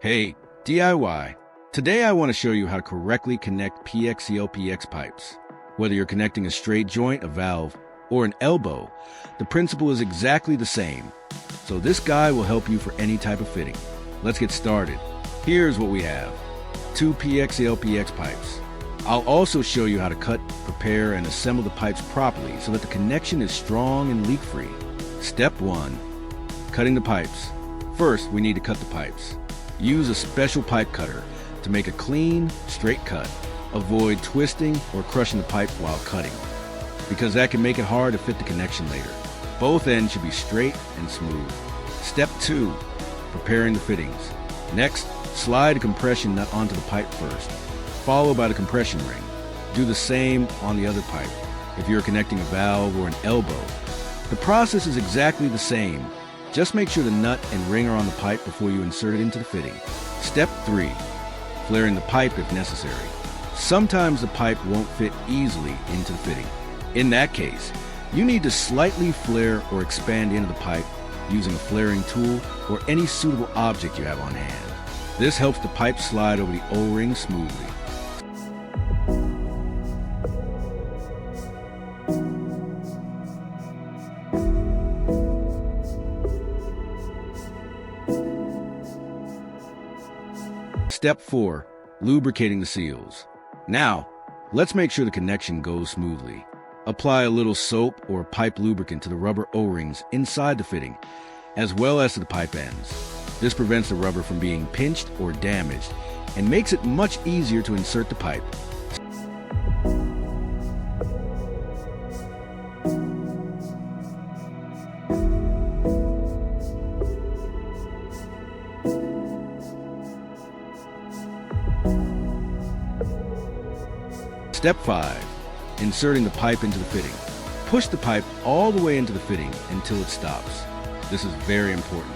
Hey, DIY. Today I want to show you how to correctly connect PXLPX pipes. Whether you're connecting a straight joint, a valve, or an elbow, the principle is exactly the same. So this guide will help you for any type of fitting. Let's get started. Here's what we have. 2 PXLPX pipes. I'll also show you how to cut, prepare, and assemble the pipes properly so that the connection is strong and leak-free. Step 1. Cutting the pipes. First, we need to cut the pipes. Use a special pipe cutter to make a clean, straight cut. Avoid twisting or crushing the pipe while cutting, because that can make it hard to fit the connection later. Both ends should be straight and smooth. Step 2. Preparing the fittings. Next, slide a compression nut onto the pipe first, followed by the compression ring. Do the same on the other pipe if you're connecting a valve or an elbow. The process is exactly the same. Just make sure the nut and ring are on the pipe before you insert it into the fitting. Step 3. Flaring the pipe if necessary. Sometimes the pipe won't fit easily into the fitting. In that case, you need to slightly flare or expand into the pipe using a flaring tool or any suitable object you have on hand. This helps the pipe slide over the O-ring smoothly. Step 4. Lubricating the seals. Now, let's make sure the connection goes smoothly. Apply a little soap or pipe lubricant to the rubber O-rings inside the fitting, as well as to the pipe ends. This prevents the rubber from being pinched or damaged and makes it much easier to insert the pipe. Step 5. Inserting the pipe into the fitting. Push the pipe all the way into the fitting until it stops. This is very important.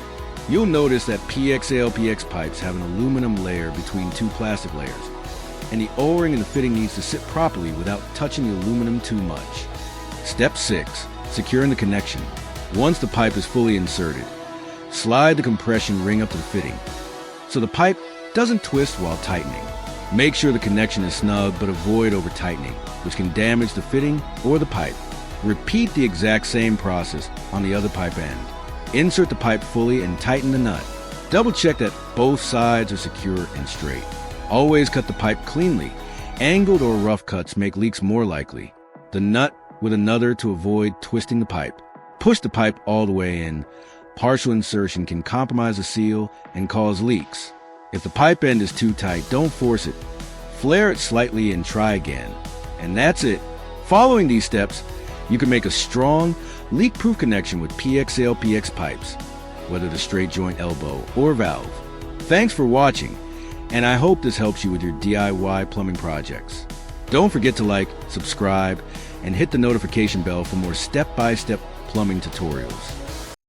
You'll notice that PXLPX pipes have an aluminum layer between 2 plastic layers, and the O-ring in the fitting needs to sit properly without touching the aluminum too much. Step 6. Securing the connection. Once the pipe is fully inserted, slide the compression ring up to the fitting so the pipe doesn't twist while tightening. Make sure the connection is snug, but avoid over-tightening, which can damage the fitting or the pipe. Repeat the exact same process on the other pipe end. Insert the pipe fully and tighten the nut. Double-check that both sides are secure and straight. Always cut the pipe cleanly. Angled or rough cuts make leaks more likely. The nut with another to avoid twisting the pipe. Push the pipe all the way in. Partial insertion can compromise the seal and cause leaks. If the pipe end is too tight, don't force it. Flare it slightly and try again. And that's it. Following these steps, you can make a strong, leak-proof connection with PXLPX pipes, whether the straight joint elbow or valve. Thanks for watching, and I hope this helps you with your DIY plumbing projects. Don't forget to like, subscribe, and hit the notification bell for more step-by-step plumbing tutorials.